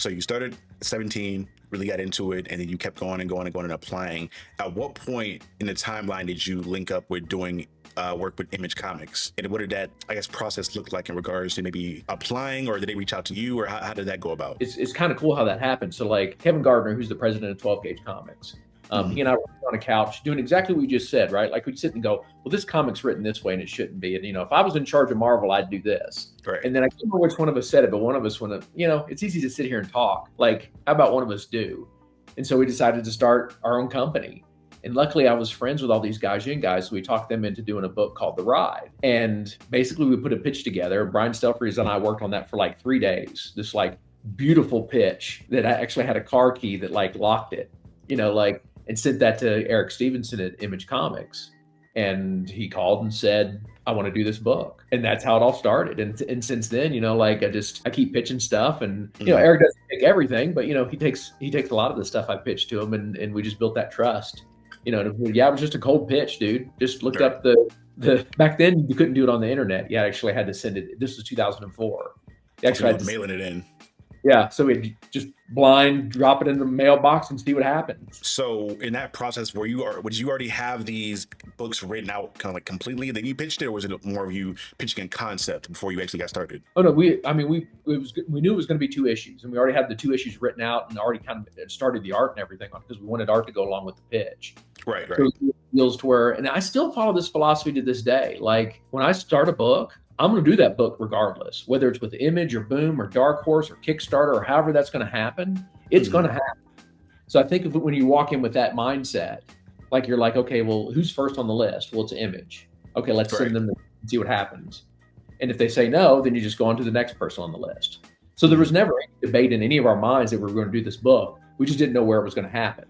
So you started at 17, really got into it, and then you kept going and going and going and applying. At what point in the timeline did you link up with doing work with Image Comics? And what did that, I guess, process look like in regards to maybe applying, or did they reach out to you, or how did that go about? It's kind of cool how that happened. So like Kevin Gardner, who's the president of 12 Gauge Comics, he and I were on a couch doing exactly what you just said, right? Like we'd sit and go, well, this comic's written this way and it shouldn't be. And, if I was in charge of Marvel, I'd do this. Right. And then I can't remember which one of us said it, but one of us it's easy to sit here and talk. Like, how about one of us do? And so we decided to start our own company. And luckily I was friends with all these Gaijin guys. So we talked them into doing a book called The Ride. And basically we put a pitch together. Brian Stelfreeze and I worked on that for like 3 days. This like beautiful pitch that I actually had a car key that like locked it, and sent that to Eric Stevenson at Image Comics. And he called and said, I want to do this book. And that's how it all started. And since then, I keep pitching stuff, and, Eric doesn't pick everything, but, he takes a lot of the stuff I pitched to him, and we just built that trust, it was just a cold pitch, dude. Just looked up the back then you couldn't do it on the internet. You actually had to send it. This was 2004. You actually had to mailing it in. Yeah, so we just blind drop it in the mailbox and see what happens. So in that process, would you already have these books written out kind of like completely that you pitched it, or was it more of you pitching in concept before you actually got started? Oh no, we knew it was going to be 2 issues, and we already had the 2 issues written out and already kind of started the art and everything on it because we wanted art to go along with the pitch. Right. So it feels to where, and I still follow this philosophy to this day. Like when I start a book, I'm going to do that book regardless, whether it's with Image or Boom or Dark Horse or Kickstarter or however that's going to happen, it's going to happen. So I think when you walk in with that mindset, like you're like, okay, well, who's first on the list? Well, it's Image. Okay, let's send them and see what happens. And if they say no, then you just go on to the next person on the list. So there was never any debate in any of our minds that we were going to do this book. We just didn't know where it was going to happen.